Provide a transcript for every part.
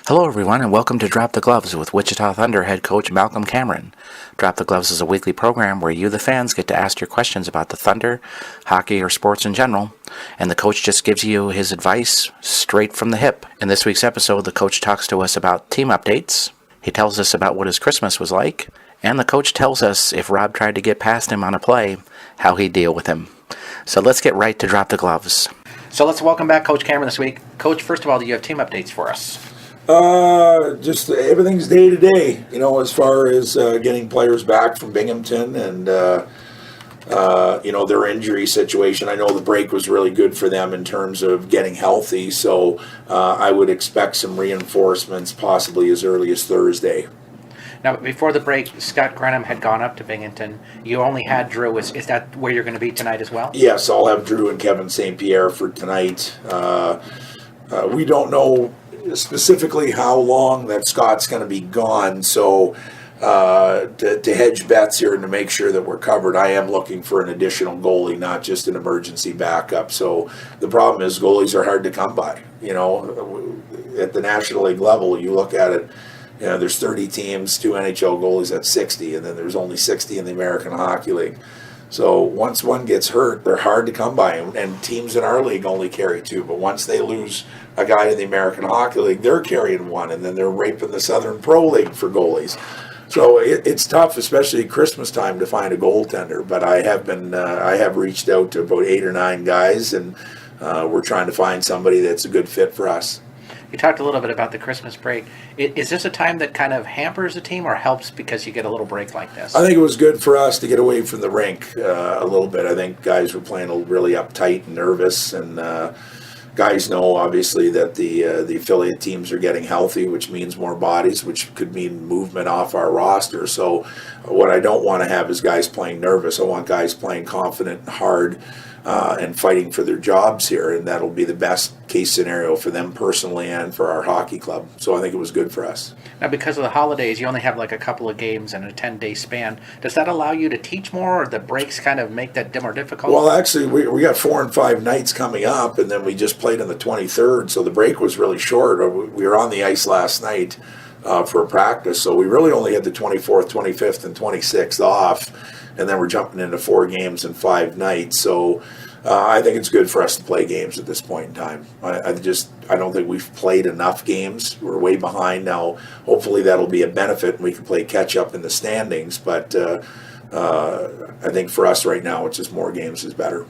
Hello, everyone, and welcome to Drop the Gloves with Wichita Thunder head coach Malcolm Cameron. Drop the Gloves is a weekly program where you, the fans, get to ask your questions about the Thunder, hockey, or sports in general, and the coach just gives you his advice straight from the hip. In this week's episode, the coach talks to us about team updates. He tells us about what his Christmas was like, and the coach tells us if Rob tried to get past him on a play, how he'd deal with him. So let's get right to Drop the Gloves. So let's welcome back Coach Cameron this week. Coach, first of all, do you have team updates for us? Just everything's day to day, as far as getting players back from Binghamton and, their injury situation. I know the break was really good for them in terms of getting healthy, so I would expect some reinforcements possibly as early as Thursday. Now, before the break, Scott Grenham had gone up to Binghamton. You only had Drew. Is that where you're going to be tonight as well? Yes, I'll have Drew and Kevin St. Pierre for tonight. We don't know specifically how long that Scott's going to be gone, so to hedge bets here and to make sure that we're covered, I am looking for an additional goalie, not just an emergency backup. So the problem is goalies are hard to come by. At the National League level, you look at it, there's 30 teams, 2 NHL goalies, that's 60, and then there's only 60 in the American Hockey League. So once one gets hurt, they're hard to come by, and teams in our league only carry 2. But once they lose a guy in the American Hockey League, they're carrying 1, and then they're raping the Southern Pro League for goalies. So it's tough, especially at Christmas time, to find a goaltender. But I have reached out to about 8 or 9 guys, and we're trying to find somebody that's a good fit for us. You talked a little bit about the Christmas break. Is this a time that kind of hampers a team or helps because you get a little break like this? I think it was good for us to get away from the rink a little bit. I think guys were playing really uptight and nervous, and guys know obviously that the affiliate teams are getting healthy, which means more bodies, which could mean movement off our roster. So what I don't want to have is guys playing nervous. I want guys playing confident and hard and fighting for their jobs here, and that'll be the best case scenario for them personally and for our hockey club. So I think it was good for us. Now, because of the holidays, you only have like a couple of games in a 10-day span. Does that allow you to teach more, or the breaks kind of make that more difficult? Well, actually, we got 4 and 5 nights coming up, and then we just played on the 23rd, so the break was really short. We were on the ice last night for a practice, so we really only had the 24th, 25th, and 26th off, and then we're jumping into 4 games in 5 nights. So I think it's good for us to play games at this point in time. I don't think we've played enough games. We're way behind now. Hopefully that'll be a benefit and we can play catch up in the standings. But I think for us right now, it's just more games is better.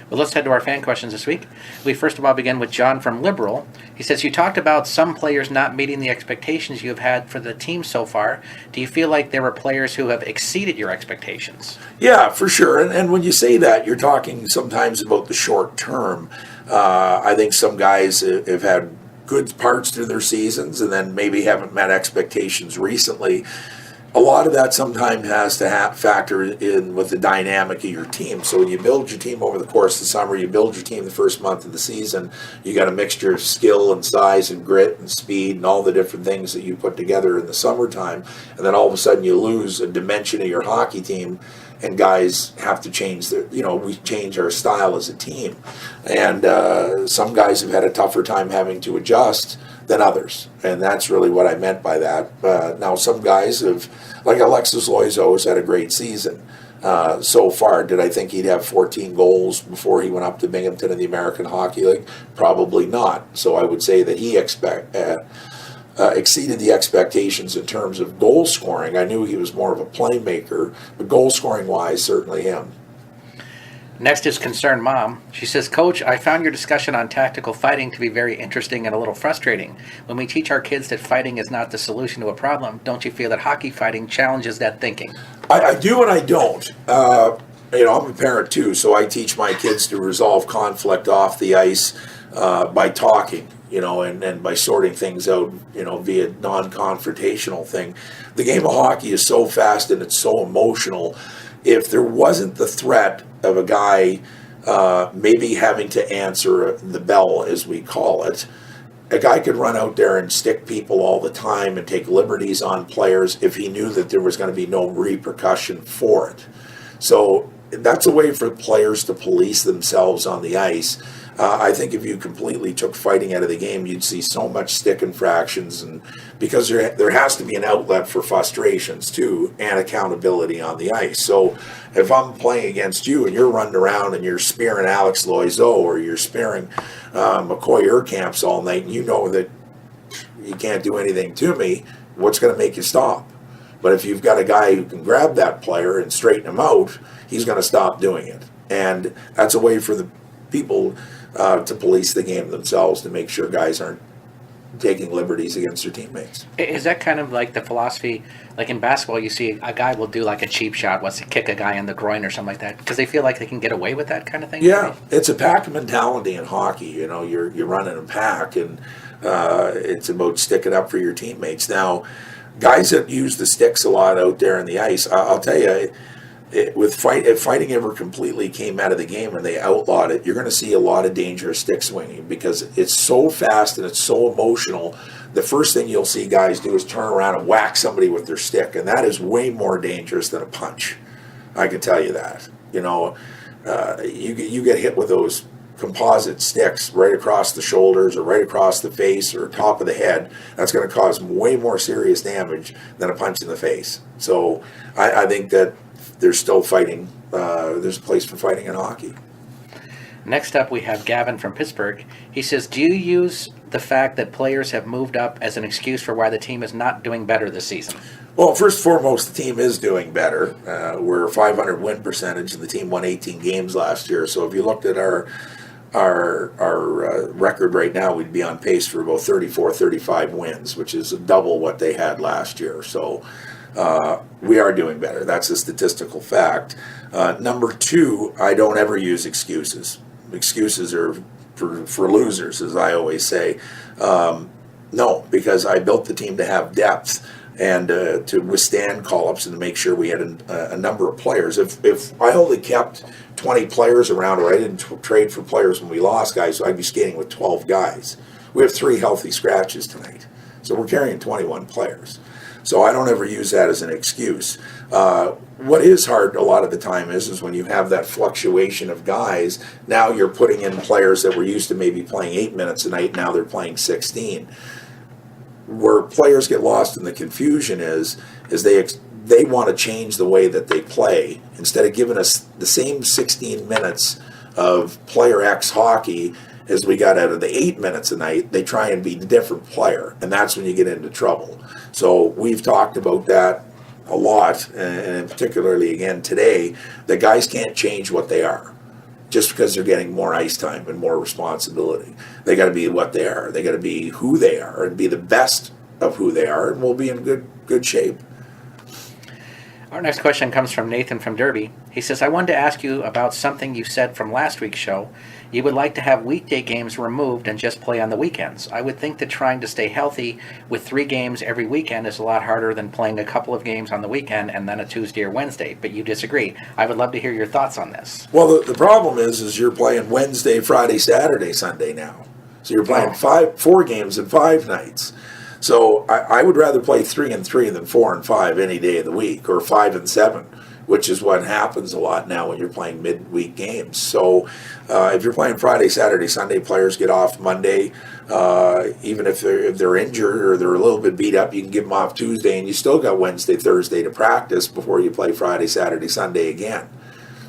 Well, let's head to our fan questions this week. We first of all begin with John from Liberal. He says, you talked about some players not meeting the expectations you have had for the team so far. Do you feel like there were players who have exceeded your expectations? Yeah, for sure. And when you say that, you're talking sometimes about the short term. I think some guys have had good parts to their seasons and then maybe haven't met expectations recently. A lot of that sometimes has to factor in with the dynamic of your team. So when you build your team over the course of the summer, you build your team the first month of the season, you got a mixture of skill and size and grit and speed and all the different things that you put together in the summertime. And then all of a sudden you lose a dimension of your hockey team, and guys have to change we change our style as a team. And some guys have had a tougher time having to adjust than others, and that's really what I meant by that. Now some guys have, like Alexis Loiseau, has had a great season so far. Did I think he'd have 14 goals before he went up to Binghamton in the American Hockey League? Probably not. So I would say that he exceeded the expectations in terms of goal scoring. I knew he was more of a playmaker, but goal scoring wise, certainly him. Next is Concerned Mom. She says, Coach, I found your discussion on tactical fighting to be very interesting and a little frustrating. When we teach our kids that fighting is not the solution to a problem, don't you feel that hockey fighting challenges that thinking? I do and I don't. I'm a parent too, so I teach my kids to resolve conflict off the ice by talking, and by sorting things out, via non-confrontational thing. The game of hockey is so fast and it's so emotional. If there wasn't the threat of a guy maybe having to answer the bell, as we call it, a guy could run out there and stick people all the time and take liberties on players if he knew that there was going to be no repercussion for it. So that's a way for players to police themselves on the ice. I think if you completely took fighting out of the game, you'd see so much stick infractions, and because there has to be an outlet for frustrations too, and accountability on the ice. So if I'm playing against you and you're running around and you're spearing Alex Loiseau or you're spearing McCoy Urkamps all night, and you know that you can't do anything to me, what's going to make you stop? But if you've got a guy who can grab that player and straighten him out, he's going to stop doing it. And that's a way for the people to police the game themselves, to make sure guys aren't taking liberties against their teammates. Is that kind of like the philosophy? Like in basketball, you see a guy will do like a cheap shot, wants to kick a guy in the groin or something like that, because they feel like they can get away with that kind of thing? Yeah, it's a pack mentality in hockey. You know, you're running a pack, and it's about sticking up for your teammates. Now, guys that use the sticks a lot out there on the ice, I'll tell you, if fighting ever completely came out of the game and they outlawed it, you're going to see a lot of dangerous stick swinging, because it's so fast and it's so emotional. The first thing you'll see guys do is turn around and whack somebody with their stick, and that is way more dangerous than a punch. I can tell you that. You know, you get hit with those composite sticks right across the shoulders or right across the face or top of the head, that's going to cause way more serious damage than a punch in the face. So I think that there's still fighting. There's a place for fighting in hockey. Next up, we have Gavin from Pittsburgh. He says, do you use the fact that players have moved up as an excuse for why the team is not doing better this season? Well, first and foremost, the team is doing better. We're a 500 win percentage, and the team won 18 games last year. So if you looked at our record right now, we'd be on pace for about 34, 35 wins, which is double what they had last year. So we are doing better. That's a statistical fact. Number two, I don't ever use excuses. Excuses are for losers, as I always say. No, because I built the team to have depth and to withstand call-ups and to make sure we had a number of players. If I only kept 20 players around, or I didn't trade for players when we lost guys, so I'd be skating with 12 guys. We have 3 healthy scratches tonight, so we're carrying 21 players. So I don't ever use that as an excuse. What is hard a lot of the time is when you have that fluctuation of guys, now you're putting in players that were used to maybe playing 8 minutes a night, now they're playing 16. Where players get lost in the confusion is they want to change the way that they play. Instead of giving us the same 16 minutes of player X hockey as we got out of the 8 minutes a night, they try and be a different player, and that's when you get into trouble. So we've talked about that a lot, and particularly again today, that guys can't change what they are just because they're getting more ice time and more responsibility. They got to be what they are. They got to be who they are and be the best of who they are, and we'll be in good shape. Our next question comes from Nathan from Derby. He says, I wanted to ask you about something you said from last week's show. You would like to have weekday games removed and just play on the weekends. I would think that trying to stay healthy with 3 games every weekend is a lot harder than playing a couple of games on the weekend and then a Tuesday or Wednesday, but you disagree. I would love to hear your thoughts on this. Well, the problem is you're playing Wednesday, Friday, Saturday, Sunday now. So you're playing 4 games in 5 nights. So I would rather play 3 and 3 than 4 and 5 any day of the week, or 5 and 7, which is what happens a lot now when you're playing midweek games. So if you're playing Friday, Saturday, Sunday, players get off Monday. Even if they're injured or they're a little bit beat up, you can give them off Tuesday, and you still got Wednesday, Thursday to practice before you play Friday, Saturday, Sunday again.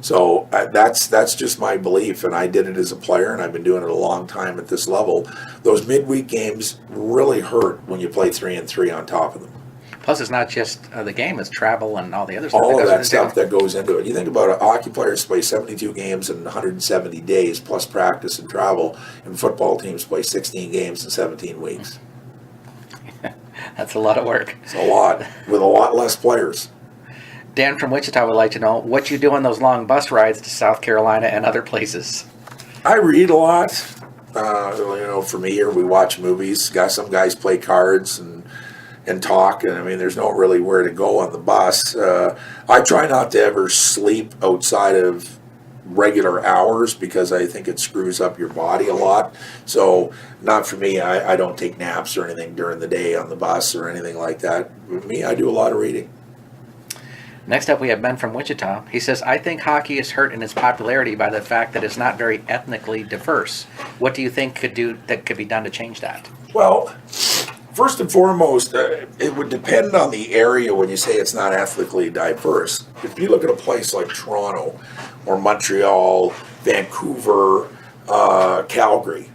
So that's just my belief, and I did it as a player, and I've been doing it a long time at this level. Those midweek games really hurt when you play 3 and 3 on top of them. Plus, it's not just the game; it's travel and all the other stuff. All of that stuff that goes into it. You think about it, hockey players play 72 games in 170 days, plus practice and travel, and football teams play 16 games in 17 weeks. That's a lot of work. It's a lot, with a lot less players. Dan from Wichita would like to know what you do on those long bus rides to South Carolina and other places. I read a lot. From here we watch movies. Some guys play cards and talk, and I mean, there's no really where to go on the bus. I try not to ever sleep outside of regular hours because I think it screws up your body a lot. So not for me. I don't take naps or anything during the day on the bus or anything like that. For me, I do a lot of reading. Next up, we have Ben from Wichita. He says, I think hockey is hurt in its popularity by the fact that it's not very ethnically diverse. What do you think could be done to change that? Well, first and foremost, it would depend on the area when you say it's not ethnically diverse. If you look at a place like Toronto or Montreal, Vancouver, Calgary,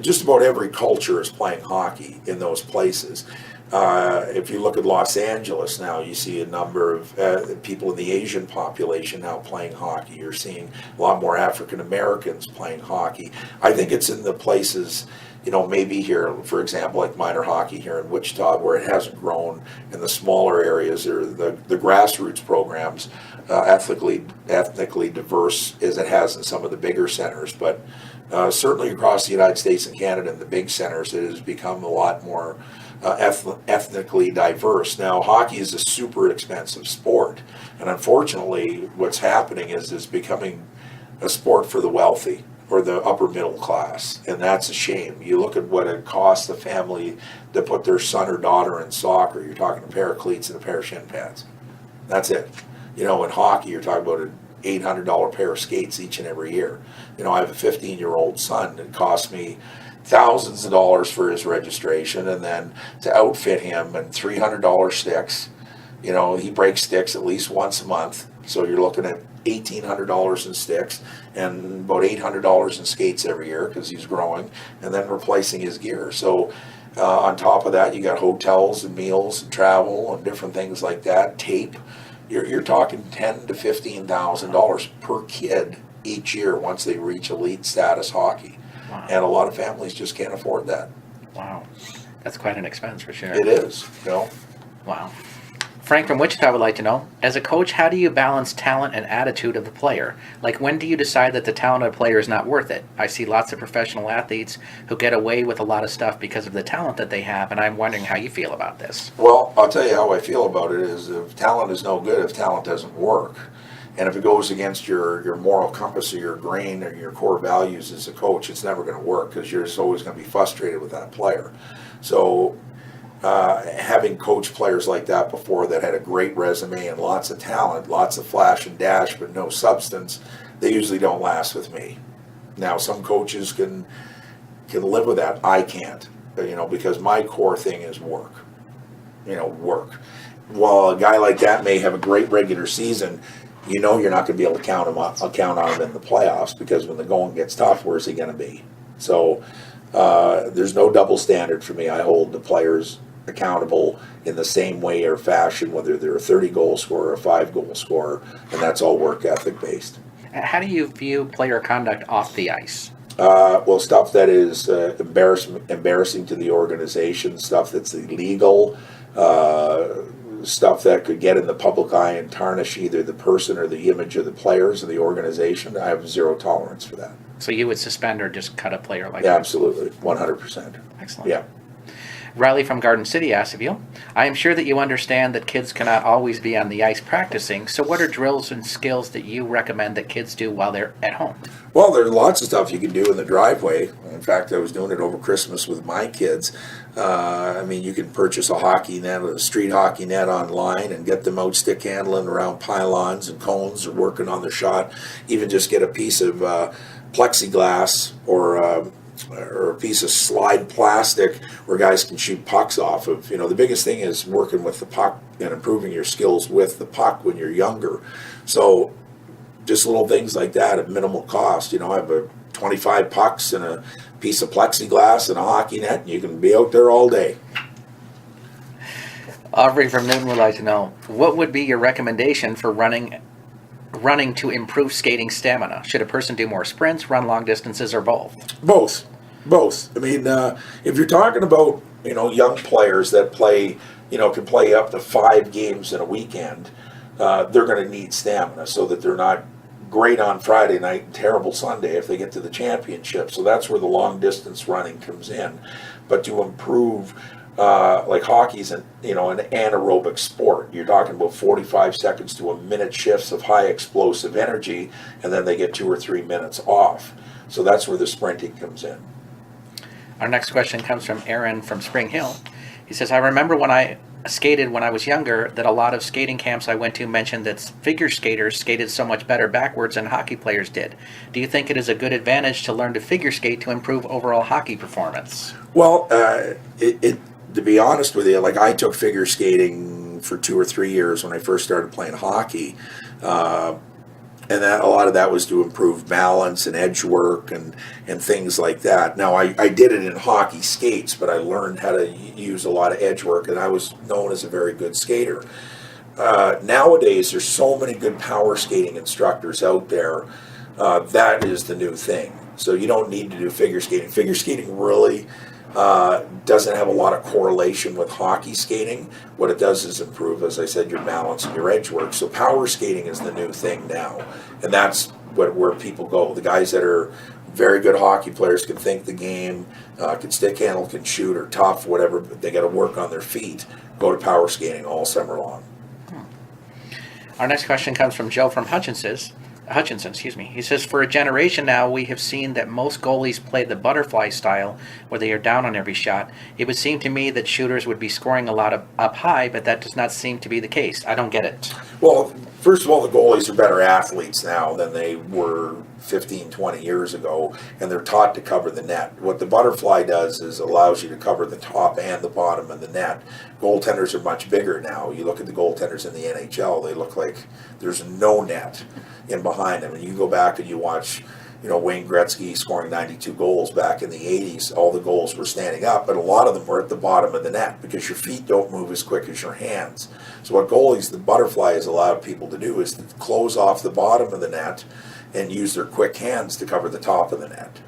just about every culture is playing hockey in those places. If you look at Los Angeles now, you see a number of people in the Asian population now playing hockey. You're seeing a lot more African Americans playing hockey. I think it's in the places, maybe here, for example, like minor hockey here in Wichita, where it hasn't grown in the smaller areas or the grassroots programs, ethnically diverse as it has in some of the bigger centers. But certainly across the United States and Canada in the big centers, it has become a lot more ethnically diverse. Now, hockey is a super expensive sport, and unfortunately, what's happening is it's becoming a sport for the wealthy or the upper middle class, and that's a shame. You look at what it costs the family to put their son or daughter in soccer. You're talking a pair of cleats and a pair of shin pads. That's it. In hockey, you're talking about an $800 pair of skates each and every year. I have a 15-year-old son. It costs me thousands of dollars for his registration, and then to outfit him and $300 sticks. He breaks sticks at least once a month, so you're looking at $1,800 in sticks and about $800 in skates every year because he's growing, and then replacing his gear. So on top of that, you got hotels and meals and travel and different things like that. Tape. You're talking $10,000 to $15,000 per kid each year once they reach elite status hockey. Wow. And a lot of families just can't afford that. Wow. That's quite an expense for sure. It is, Wow. Frank from Wichita would like to know, as a coach, how do you balance talent and attitude of the player? Like, when do you decide that the talent of the player is not worth it? I see lots of professional athletes who get away with a lot of stuff because of the talent that they have, and I'm wondering how you feel about this. Well, I'll tell you how I feel about it is if talent is no good, if talent doesn't work, and if it goes against your moral compass or your grain or your core values as a coach, it's never going to work because you're just always going to be frustrated with that player. So having coached players like that before that had a great resume and lots of talent, lots of flash and dash, but no substance, they usually don't last with me. Now, some coaches can live with that. I can't, because my core thing is work. Work. While a guy like that may have a great regular season, you're not going to be able to count on him in the playoffs because when the going gets tough, where's he going to be? So there's no double standard for me. I hold the players accountable in the same way or fashion, whether they're a 30-goal scorer or a 5-goal scorer, and that's all work ethic based. How do you view player conduct off the ice? Well, stuff that is embarrassing to the organization, stuff that's illegal, stuff that could get in the public eye and tarnish either the person or the image of the players or the organization. I have zero tolerance for that. So you would suspend or just cut a player like that? that? Absolutely, 100%. Excellent. Yeah. Riley from Garden City asks of you, I am sure that you understand that kids cannot always be on the ice practicing, so what are drills and skills that you recommend that kids do while they're at home? Well, there's lots of stuff you can do in the driveway. In fact, I was doing it over Christmas with my kids. You can purchase a hockey net, a street hockey net online and get them out stick handling around pylons and cones or working on the shot. Even just get a piece of plexiglass or a piece of slide plastic where guys can shoot pucks off of. The biggest thing is working with the puck and improving your skills with the puck when you're younger. So just little things like that at minimal cost. I have 25 pucks and a piece of plexiglass and a hockey net, and you can be out there all day. Aubrey from Newton would like to know, what would be your recommendation for running to improve skating stamina? Should a person do more sprints, run long distances, or both? Both. If you're talking about young players that play can play up to 5 games in a weekend, they're going to need stamina so that they're not great on Friday night and terrible Sunday if they get to the championship. So that's where the long distance running comes in. But to improve, like hockey's an anaerobic sport. You're talking about 45 seconds to a minute shifts of high explosive energy, and then they get 2 or 3 minutes off. So that's where the sprinting comes in. Our next question comes from Aaron from Spring Hill. He says, I remember when I skated when I was younger that a lot of skating camps I went to mentioned that figure skaters skated so much better backwards than hockey players did. Do you think it is a good advantage to learn to figure skate to improve overall hockey performance? Well, to be honest with you, like I took figure skating for 2 or 3 years when I first started playing hockey. And that a lot of that was to improve balance and edge work and things like that. Now, I did it in hockey skates, but I learned how to use a lot of edge work, and I was known as a very good skater. Nowadays, there's so many good power skating instructors out there. That is the new thing. So you don't need to do figure skating. Figure skating really doesn't have a lot of correlation with hockey skating. What it does is improve, as I said, your balance and your edge work. So power skating is the new thing now, and that's where people go. The guys that are very good hockey players can think the game, can stick handle, can shoot, or tough, whatever, but they got to work on their feet. Go to power skating all summer long. Our next question comes from Joe from Hutchinson. He says, for a generation now, we have seen that most goalies play the butterfly style, where they are down on every shot. It would seem to me that shooters would be scoring a lot up high, but that does not seem to be the case. I don't get it. Well, first of all, the goalies are better athletes now than they were 15, 20 years ago, and they're taught to cover the net. What the butterfly does is allows you to cover the top and the bottom of the net. Goaltenders are much bigger now. You look at the goaltenders in the NHL, they look like there's no net in behind them. And you go back and you watch, Wayne Gretzky scoring 92 goals back in the 80s. All the goals were standing up, but a lot of them were at the bottom of the net because your feet don't move as quick as your hands. So what goalies, the butterfly, has allowed people to do is to close off the bottom of the net and use their quick hands to cover the top of the net.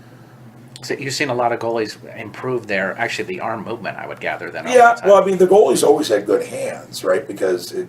So you've seen a lot of goalies improve the arm movement, I would gather, then. Yeah, well, I mean, the goalies always had good hands, right? Because if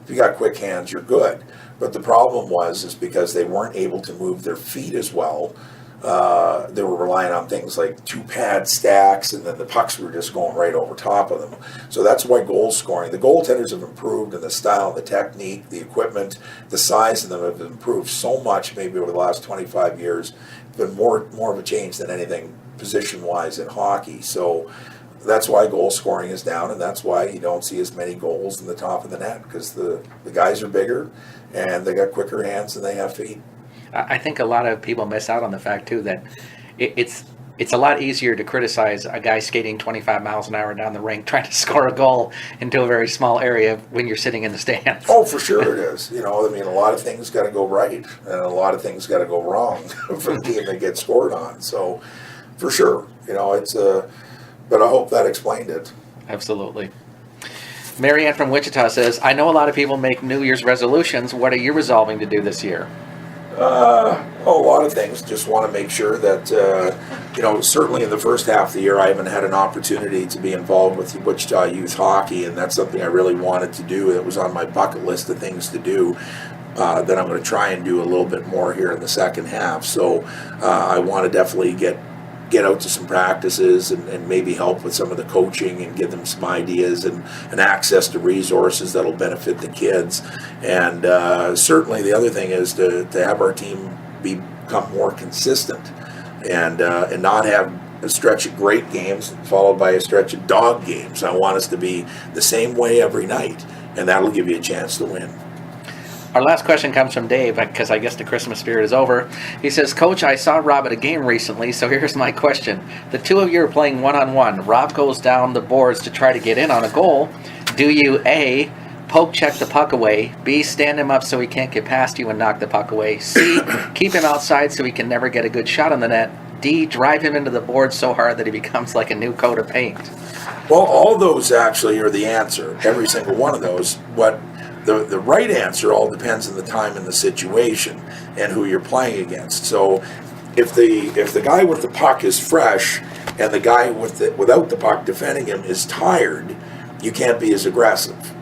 you got quick hands, you're good. But the problem is because they weren't able to move their feet as well. They were relying on things like 2-pad stacks, and then the pucks were just going right over top of them. So that's why goal scoring, the goaltenders have improved in the style, the technique, the equipment, the size of them have improved so much maybe over the last 25 years. It's been more of a change than anything position-wise in hockey. So that's why goal scoring is down, and that's why you don't see as many goals in the top of the net, because the guys are bigger and they got quicker hands than they have feet. I think a lot of people miss out on the fact, too, that it's a lot easier to criticize a guy skating 25 miles an hour down the rink trying to score a goal into a very small area when you're sitting in the stands. Oh, for sure it is. A lot of things got to go right, and a lot of things got to go wrong for the team that gets scored on. So, for sure, it's but I hope that explained it. Absolutely. Marianne from Wichita says, I know a lot of people make New Year's resolutions. What are you resolving to do this year? A lot of things. Just want to make sure that, certainly in the first half of the year, I haven't had an opportunity to be involved with Wichita youth hockey, and that's something I really wanted to do. It was on my bucket list of things to do. That I'm going to try and do a little bit more here in the second half. So I want to definitely get out to some practices and maybe help with some of the coaching and give them some ideas and access to resources that'll benefit the kids. And certainly the other thing is to have our team become more consistent and not have a stretch of great games followed by a stretch of dog games. I want us to be the same way every night, and that'll give you a chance to win. Our last question comes from Dave, because I guess the Christmas spirit is over. He says, Coach, I saw Rob at a game recently, so here's my question. The two of you are playing one-on-one. Rob goes down the boards to try to get in on a goal. Do you, A, poke check the puck away, B, stand him up so he can't get past you and knock the puck away, C, keep him outside so he can never get a good shot on the net, D, drive him into the board so hard that he becomes like a new coat of paint? Well, all those actually are the answer, every single one of those. The right answer all depends on the time and the situation and who you're playing against. So if the guy with the puck is fresh and the guy without the puck defending him is tired, you can't be as aggressive,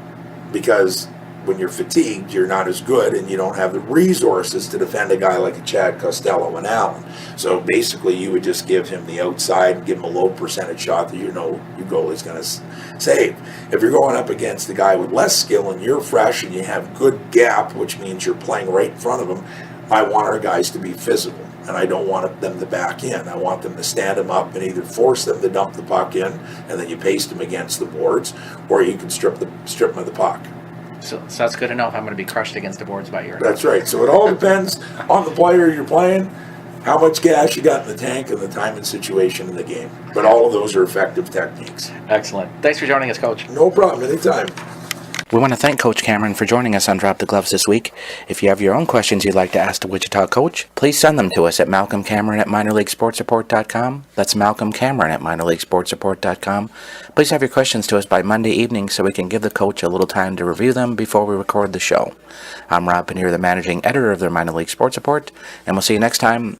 because when you're fatigued, you're not as good and you don't have the resources to defend a guy like a Chad Costello and Allen. So basically you would just give him the outside and give him a low percentage shot that your goalie's going to save. If you're going up against a guy with less skill and you're fresh and you have good gap, which means you're playing right in front of him, I want our guys to be physical. and I don't want them to back in. I want them to stand them up and either force them to dump the puck in, and then you paste them against the boards, or you can strip them of the puck. So that's good to know if I'm going to be crushed against the boards by you. That's right. So it all depends on the player you're playing, how much gas you got in the tank, and the time and situation in the game. But all of those are effective techniques. Excellent. Thanks for joining us, Coach. No problem. Anytime. We want to thank Coach Cameron for joining us on Drop the Gloves this week. If you have your own questions you'd like to ask the Wichita coach, please send them to us at malcolmcameron@minorleaguesportsreport.com. That's malcolmcameron@minorleaguesportsreport.com. Please have your questions to us by Monday evening so we can give the coach a little time to review them before we record the show. I'm Rob Paneer, the managing editor of the Minor League Sports Report, and we'll see you next time